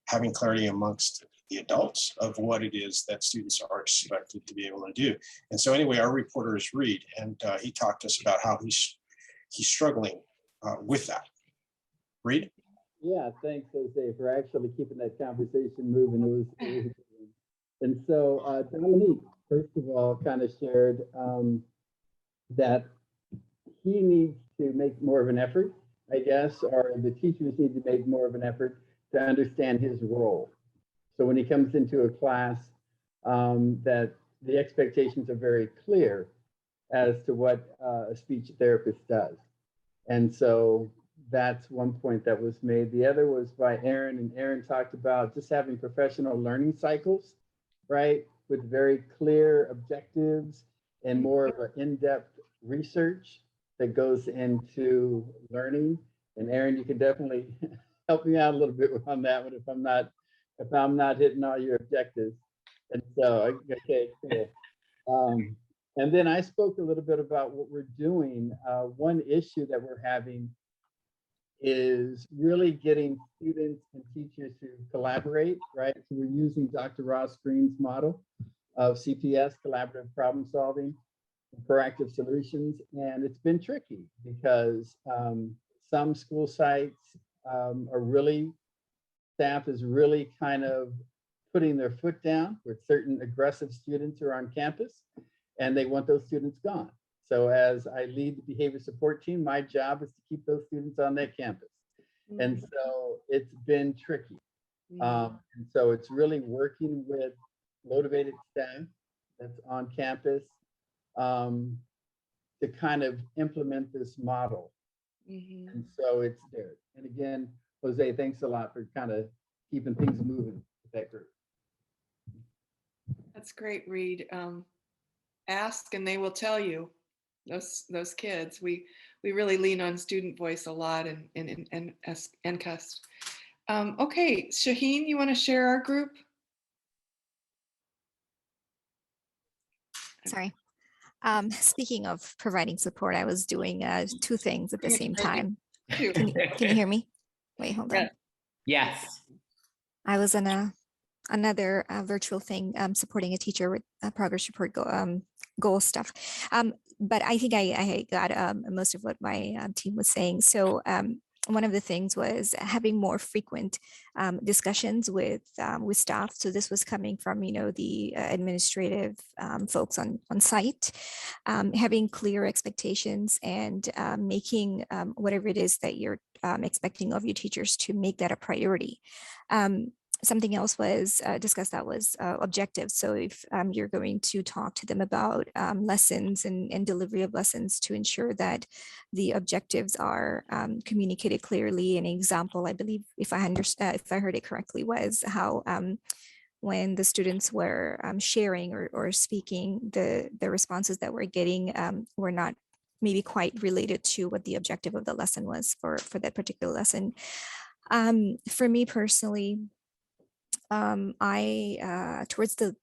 [SPEAKER 4] having clarity amongst the adults of what it is that students are expected to be able to do. And so anyway, our reporter is Reed, and he talked to us about how he's struggling with that. Reed?
[SPEAKER 5] Yeah, thanks, Jose, for actually keeping that conversation moving. It was and so Dominique, first of all, kind of shared that he needs to make more of an effort, I guess, or the teachers need to make more of an effort to understand his role. So when he comes into a class, that the expectations are very clear as to what a speech therapist does. And so that's one point that was made. The other was by Aaron, and Aaron talked about just having professional learning cycles, right? With very clear objectives and more of an in-depth research that goes into learning. And Aaron, you can definitely help me out a little bit on that one if I'm not hitting all your objectives. And so, okay, cool. And then I spoke a little bit about what we're doing. One issue that we're having is really getting students and teachers to collaborate, right? So we're using Dr. Ross Green's model of CPS, collaborative problem solving, proactive solutions. And it's been tricky because some school sites staff is really kind of putting their foot down with certain aggressive students who are on campus, and they want those students gone. So as I lead the behavior support team, my job is to keep those students on that campus. Mm-hmm. And so it's been tricky. Mm-hmm. And so it's really working with motivated staff that's on campus to kind of implement this model. Mm-hmm. And so it's there. And again, Jose, thanks a lot for kind of keeping things moving with that group.
[SPEAKER 3] That's great, Reed. Ask and they will tell you. Those kids, we really lean on student voice a lot in NCUST. Okay, Shaheen, you want to share our group?
[SPEAKER 9] Sorry. Speaking of providing support, I was doing two things at the same time.
[SPEAKER 3] Two.
[SPEAKER 9] Can you hear me? Wait, hold on.
[SPEAKER 2] Yes.
[SPEAKER 9] I was on another virtual thing, supporting a teacher with progress report goal stuff. But I think I got most of what my team was saying. So one of the things was having more frequent discussions with staff. So this was coming from, the administrative folks on site, having clear expectations and making whatever it is that you're expecting of your teachers to make that a priority. Something else was discussed that was objectives. So if you're going to talk to them about lessons and delivery of lessons to ensure that the objectives are communicated clearly. An example, I believe, if I heard it correctly, was how when the students were sharing or speaking, the responses that we're getting were not maybe quite related to what the objective of the lesson was for that particular lesson. For me personally, I towards the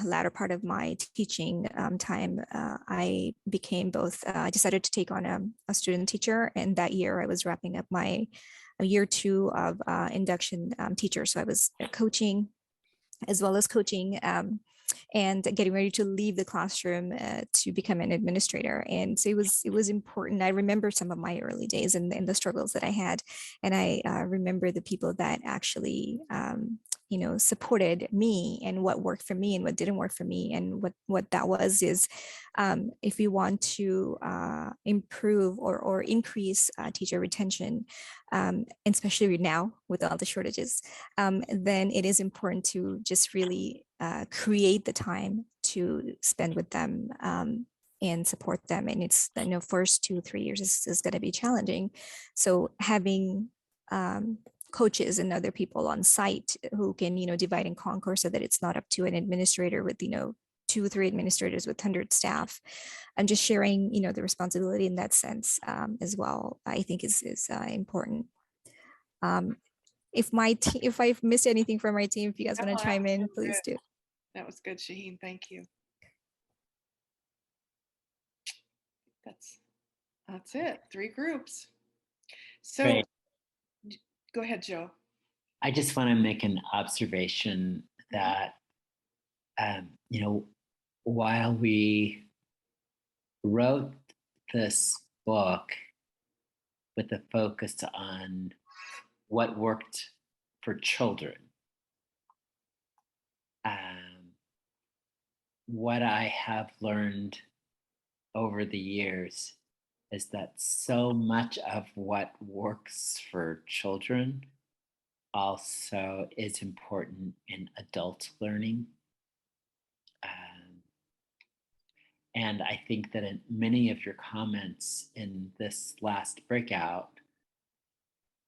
[SPEAKER 9] latter part of my teaching time, I became both. I decided to take on a student teacher, and that year I was wrapping up my year 2 of induction teacher. So I was coaching as well as coaching and getting ready to leave the classroom to become an administrator. And so it was important. I remember some of my early days and the struggles that I had, and I remember the people that actually supported me and what worked for me and what didn't work for me. And what that was is if you want to improve or increase teacher retention, especially now with all the shortages, then it is important to just really create the time to spend with them and support them. And it's, first 2-3 years is going to be challenging. So having coaches and other people on site who can, divide and conquer so that it's not up to an administrator with, 2-3 administrators with 100 staff, and just sharing, the responsibility in that sense as well, I think is important. If I've missed anything from my team, if you guys want to chime in, please do.
[SPEAKER 3] That was good, Shaheen. Thank you. That's it. 3 groups. So
[SPEAKER 2] Great.
[SPEAKER 3] Go ahead, Joe.
[SPEAKER 2] I just want to make an observation that, while we wrote this book with a focus on what worked for children, what I have learned over the years is that so much of what works for children also is important in adult learning. And I think that in many of your comments in this last breakout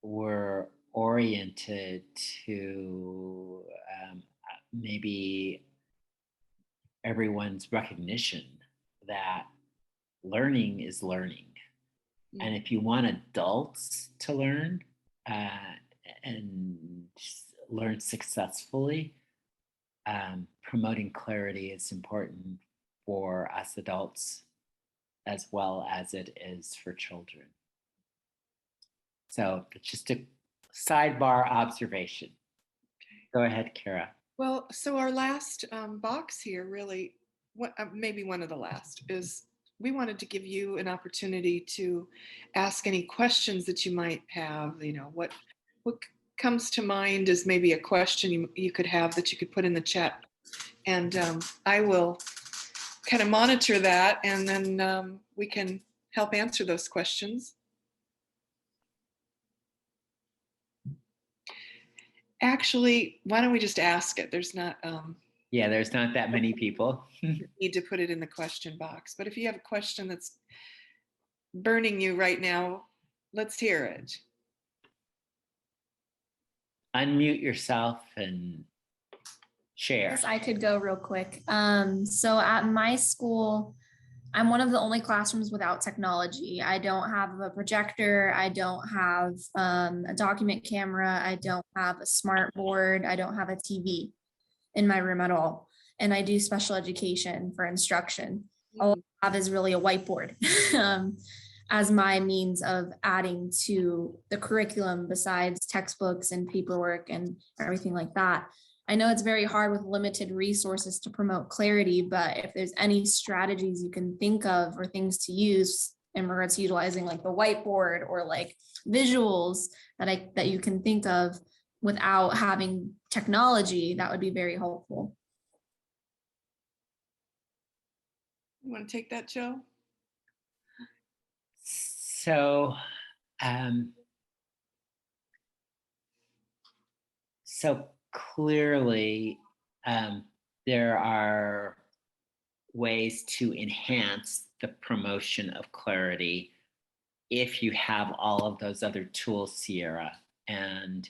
[SPEAKER 2] were oriented to maybe everyone's recognition that learning is learning. And if you want adults to learn and learn successfully, promoting clarity is important for us adults as well as it is for children. So it's just a sidebar observation. Go ahead, Kara.
[SPEAKER 3] Well, so our last box here, really, maybe one of the last, is we wanted to give you an opportunity to ask any questions that you might have. What comes to mind is maybe a question you could have that you could put in the chat, and I will kind of monitor that, and then we can help answer those questions. Actually, why don't we just ask it? There's not
[SPEAKER 2] there's not that many people.
[SPEAKER 3] Need to put it in the question box. But if you have a question that's burning you right now, let's hear it.
[SPEAKER 2] Unmute yourself and share.
[SPEAKER 1] Yes, I could go real quick. So at my school, I'm one of the only classrooms without technology. I don't have a projector. I don't have a document camera. I don't have a smart board. I don't have a TV in my room at all. And I do special education for instruction. all I have is really a whiteboard as my means of adding to the curriculum besides textbooks and paperwork and everything like that. I know it's very hard with limited resources to promote clarity, but if there's any strategies you can think of or things to use in regards to utilizing like the whiteboard or like visuals that you can think of without having technology, that would be very helpful.
[SPEAKER 3] You want to take that, Joe?
[SPEAKER 2] So, so clearly, there are ways to enhance the promotion of clarity if you have all of those other tools, Sierra. And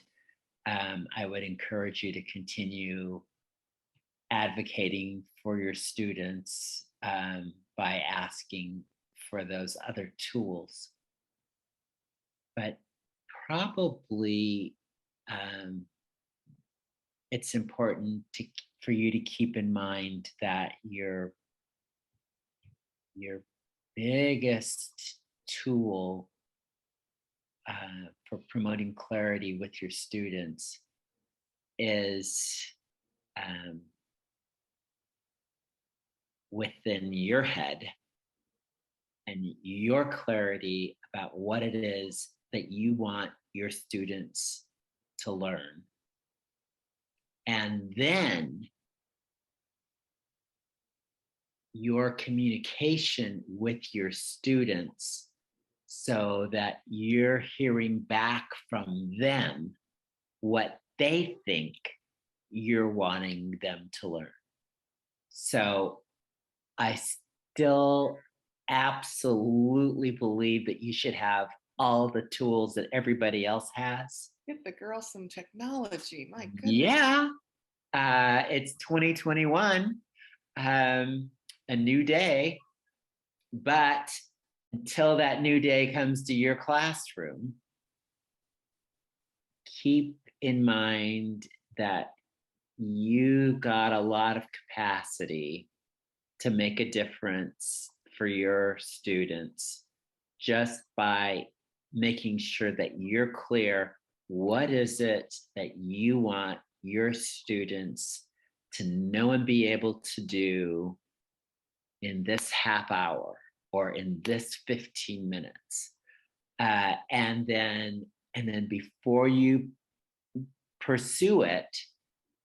[SPEAKER 2] I would encourage you to continue advocating for your students by asking for those other tools. But probably it's important for you to keep in mind that your biggest tool for promoting clarity with your students is within your head and your clarity about what it is that you want your students to learn. And then your communication with your students so that you're hearing back from them what they think you're wanting them to learn. So I still absolutely believe that you should have all the tools that everybody else has.
[SPEAKER 3] Give the girls some technology, my goodness.
[SPEAKER 2] Yeah, it's 2021, a new day, but until that new day comes to your classroom, keep in mind that you got a lot of capacity to make a difference for your students just by making sure that you're clear what is it that you want your students to know and be able to do in this half hour or in this 15 minutes. And then before you pursue it,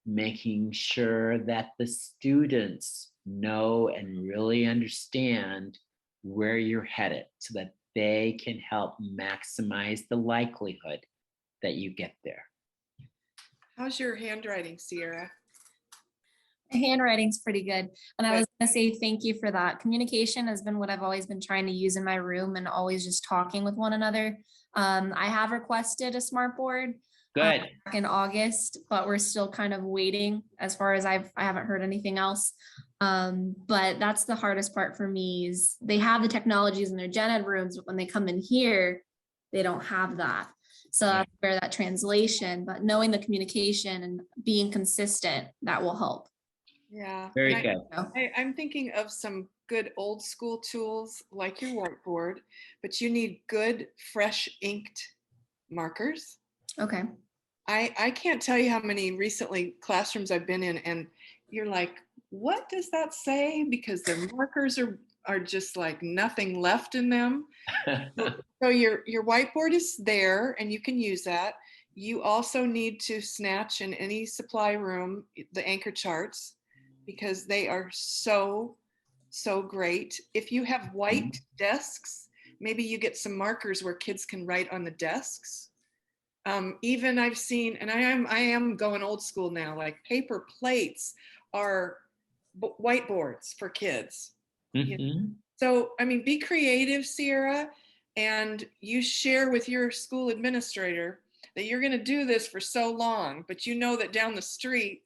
[SPEAKER 2] making sure that the students know and really understand where you're headed so that they can help maximize the likelihood that you get there.
[SPEAKER 3] How's your handwriting, Sierra?
[SPEAKER 1] Handwriting's pretty good. And I was going to say thank you for that. Communication has been what I've always been trying to use in my room and always just talking with one another. I have requested a smart board
[SPEAKER 2] Good.
[SPEAKER 1] back in August, but we're still kind of waiting as far as I haven't heard anything else. But that's the hardest part for me is they have the technologies in their gen ed rooms, but when they come in here, they don't have that. So that's where that translation, but knowing the communication and being consistent, that will help.
[SPEAKER 3] Yeah.
[SPEAKER 2] Very good.
[SPEAKER 3] I'm thinking of some good old school tools like your whiteboard, but you need good, fresh inked markers.
[SPEAKER 1] Okay.
[SPEAKER 3] I can't tell you how many recently classrooms I've been in and you're like, what does that say? Because their markers are just like nothing left in them. So your whiteboard is there and you can use that. You also need to snatch in any supply room the anchor charts because they are so great. If you have white desks, maybe you get some markers where kids can write on the desks. Even I've seen, and I am going old school now, like paper plates are whiteboards for kids.
[SPEAKER 2] Mm-hmm.
[SPEAKER 3] You know? So, I mean, be creative, Sierra, and you share with your school administrator that you're going to do this for so long, but you know that down the street,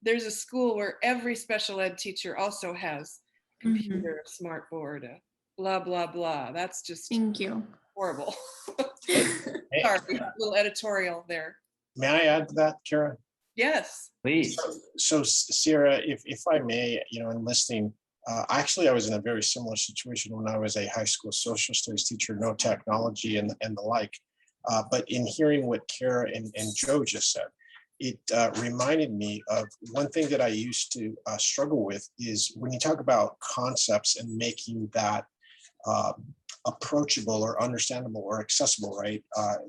[SPEAKER 3] there's a school where every special ed teacher also has a computer, a smart board, blah, blah, blah. That's just
[SPEAKER 1] Thank you.
[SPEAKER 3] Horrible. Sorry, a little editorial there.
[SPEAKER 4] May I add to that, Kara?
[SPEAKER 3] Yes.
[SPEAKER 2] Please.
[SPEAKER 4] So Sierra, if I may, in listening, Actually, I was in a very similar situation when I was a high school social studies teacher, no technology and the like. But in hearing what Kara and Joe just said, it reminded me of one thing that I used to struggle with is when you talk about concepts and making that approachable or understandable or accessible, right?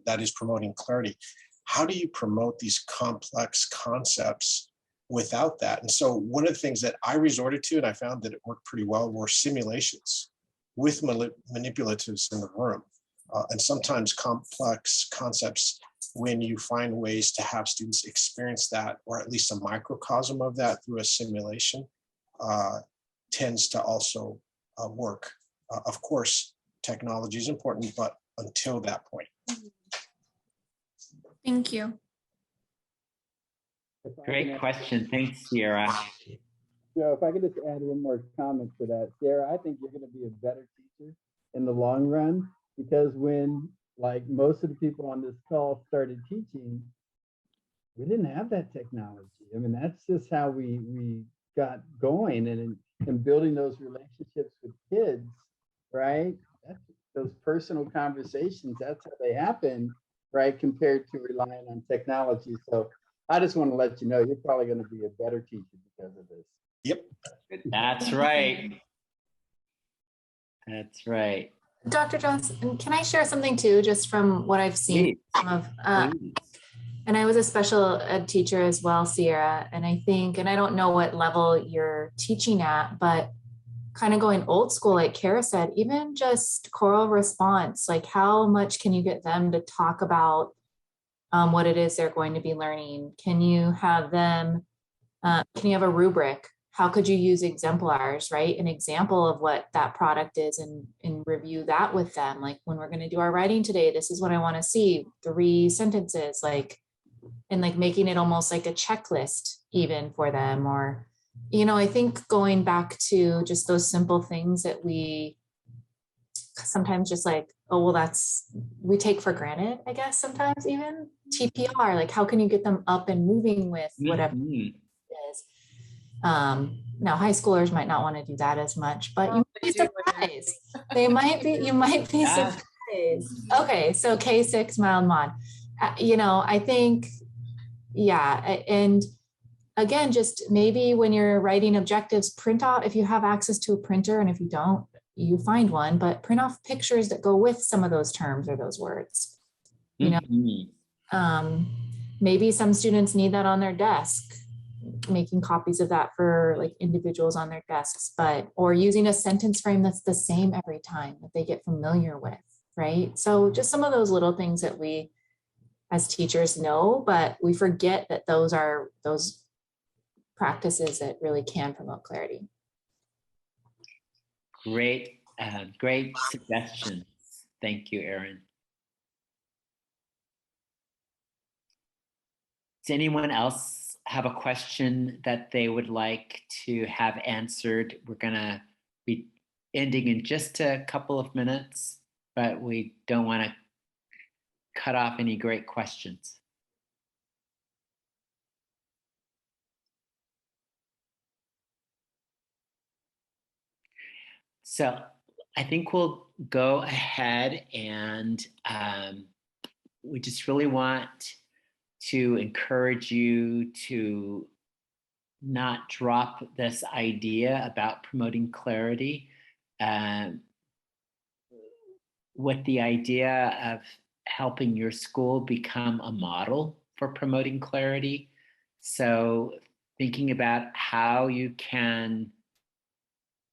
[SPEAKER 4] That is promoting clarity. How do you promote these complex concepts without that? And so one of the things that I resorted to, and I found that it worked pretty well, were simulations with manipulatives in the room. And sometimes complex concepts, when you find ways to have students experience that, or at least a microcosm of that through a simulation, tends to also work. Of course, technology is important, but until that point.
[SPEAKER 1] Thank you.
[SPEAKER 2] Great question. Thanks, Sierra.
[SPEAKER 5] Joe, if I could just add one more comment to that. Sarah, I think you're going to be a better teacher in the long run, because when, like, most of the people on this call started teaching, we didn't have that technology. I mean, that's just how we got going, and building those relationships with kids, right? That's, those personal conversations, that's how they happen, right? Compared to relying on technology. So I just want to let you know, you're probably going to be a better teacher because of this.
[SPEAKER 4] Yep.
[SPEAKER 2] That's right. That's right.
[SPEAKER 1] Dr. Johnson, can I share something too, just from what I've seen? Some of, and I was a special ed teacher as well, Sierra, and I think, and I don't know what level you're teaching at, but kind of going old school, like Kara said, even just choral response, like how much can you get them to talk about what it is they're going to be learning? Can you have them, can you have a rubric? How could you use exemplars, right? An example of what that product is, and review that with them. Like, when we're going to do our writing today, this is what I want to see, 3 sentences, like, and like making it almost like a checklist even for them. Or, you know, I think going back to just those simple things that we sometimes just like, oh, well, we take for granted, I guess, sometimes even TPR, like how can you get them up and moving with whatever it is. Now high schoolers might not want to do that as much, but you might be surprised. You might be surprised. Okay, so K6 mild mod. You know, I think, yeah, and again, just maybe when you're writing objectives, print out, if you have access to a printer, and if you don't, you find one, but print off pictures that go with some of those terms or those words. You know, maybe some students need that on their desk, making copies of that for like individuals on their desks, or using a sentence frame that's the same every time that they get familiar with, right? So just some of those little things that we as teachers know, but we forget that those are those practices that really can promote clarity.
[SPEAKER 2] Great, great suggestions. Thank you, Erin. Does anyone else have a question that they would like to have answered? We're gonna be ending in just a couple of minutes, but we don't want to cut off any great questions. So I think we'll go ahead, and we just really want to encourage you to not drop this idea about promoting clarity, with the idea of helping your school become a model for promoting clarity. So thinking about how you can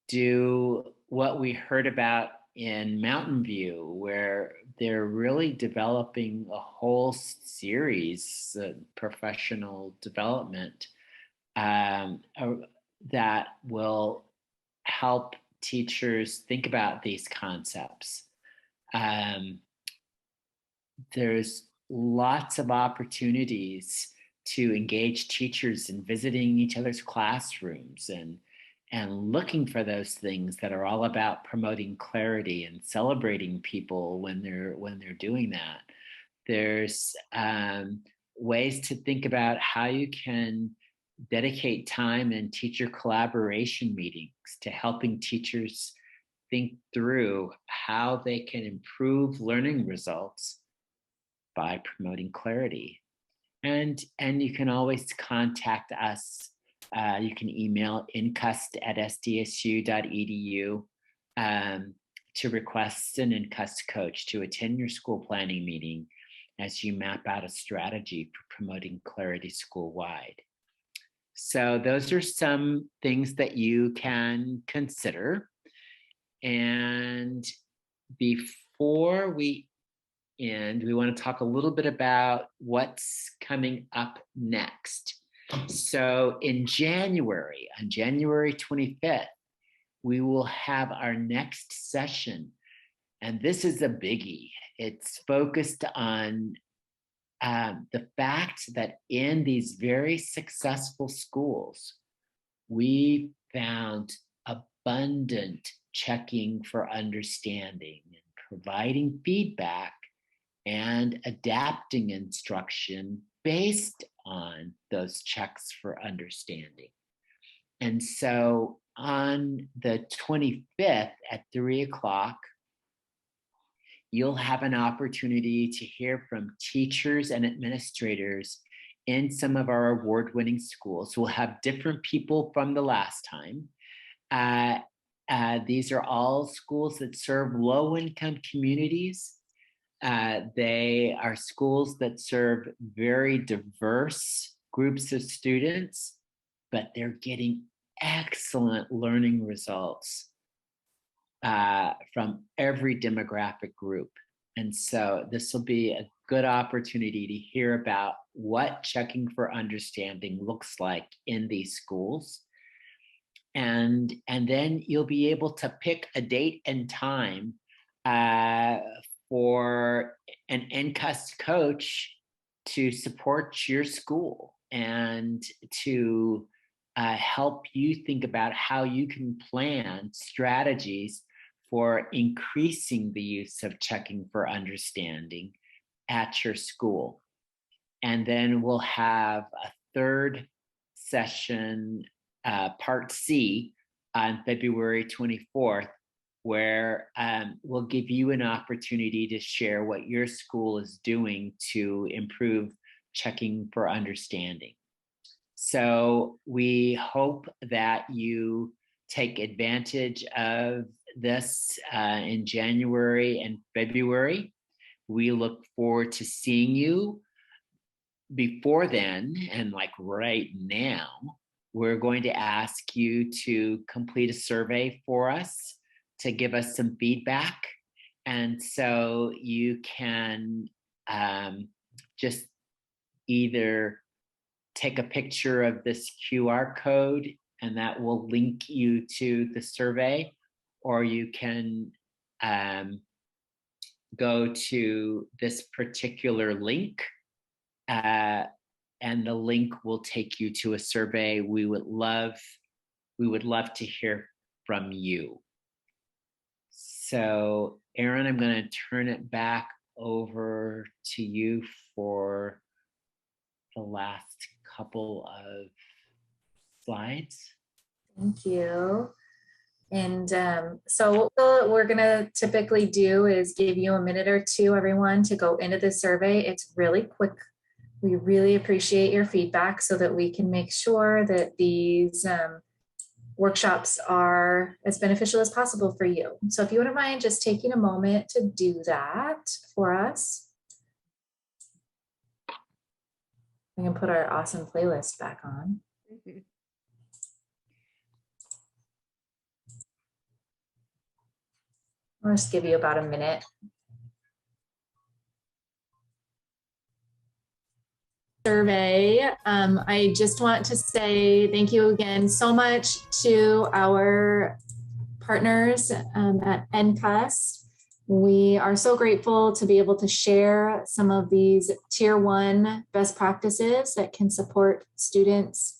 [SPEAKER 2] do what we heard about in Mountain View, where they're really developing a whole series of professional development that will help teachers think about these concepts. There's lots of opportunities to engage teachers in visiting each other's classrooms and looking for those things that are all about promoting clarity and celebrating people when they're doing that. There's ways to think about how you can dedicate time in teacher collaboration meetings to helping teachers think through how they can improve learning results by promoting clarity. And you can always contact us. You can email ncust@sdsu.edu to request an NCUST coach to attend your school planning meeting as you map out a strategy for promoting clarity school-wide. So those are some things that you can consider. And before we end, we want to talk a little bit about what's coming up next. So in January, on January 25th, we will have our next session. And this is a biggie. It's focused on the fact that in these very successful schools, we found abundant checking for understanding and providing feedback and adapting instruction based on those checks for understanding. And so on the 25th at 3 o'clock, you'll have an opportunity to hear from teachers and administrators in some of our award-winning schools. We'll have different people from the last time. These are all schools that serve low-income communities. They are schools that serve very diverse groups of students, but they're getting excellent learning results from every demographic group. And so this will be a good opportunity to hear about what checking for understanding looks like in these schools. And then you'll be able to pick a date and time for an NCUST coach to support your school and to help you think about how you can plan strategies for increasing the use of checking for understanding at your school. And then we'll have a third session, part C, on February 24th, where we'll give you an opportunity to share what your school is doing to improve checking for understanding. So we hope that you take advantage of this in January and February. We look forward to seeing you. Before then, and like right now, we're going to ask you to complete a survey for us to give us some feedback. And so you can just either take a picture of this QR code and that will link you to the survey, or you can go to this particular link and the link will take you to a survey. We would love to hear from you. So Erin, I'm going to turn it back over to you for the last couple of slides.
[SPEAKER 1] Thank you. And so what we're going to typically do is give you a minute or two, everyone, to go into the survey. It's really quick. We really appreciate your feedback so that we can make sure that these workshops are as beneficial as possible for you. So if you wouldn't mind just taking a moment to do that for us. We can put our awesome playlist back on. I'll just give you about a minute. Survey. I just want to say thank you again so much to our partners at NCUST. We are so grateful to be able to share some of these Tier 1 best practices that can support students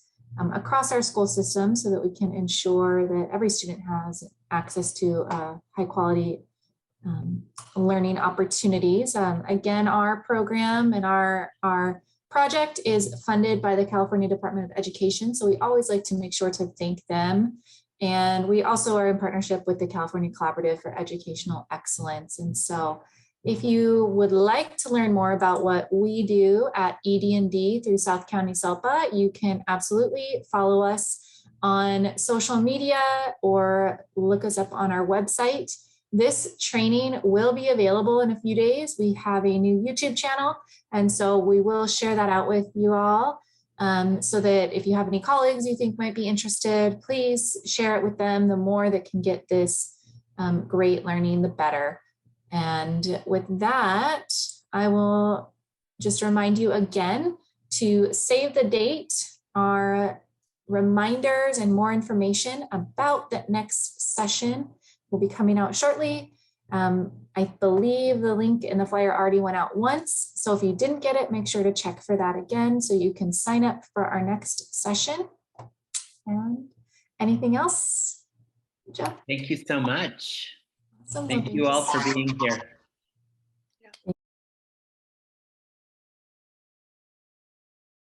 [SPEAKER 1] across our school system so that we can ensure that every student has access to high quality learning opportunities. Again, our program and our project is funded by the California Department of Education, so we always like to make sure to thank them. And we also are in partnership with the California Collaborative for Educational Excellence. And so if you would like to learn more about what we do at ED&D through South County SELPA, you can absolutely follow us on social media or look us up on our website. This training will be available in a few days. We have a new YouTube channel, and so we will share that out with you all, so that if you have any colleagues you think might be interested, please share it with them. The more that can get this great learning, the better. And with that, I will just remind you again to save the date. Our reminders and more information about that next session will be coming out shortly. I believe the link in the flyer already went out once. So if you didn't get it, make sure to check for that again so you can sign up for our next session. And anything else, Jeff?
[SPEAKER 2] Thank you so much.
[SPEAKER 1] Awesome.
[SPEAKER 2] Thank you all for being here.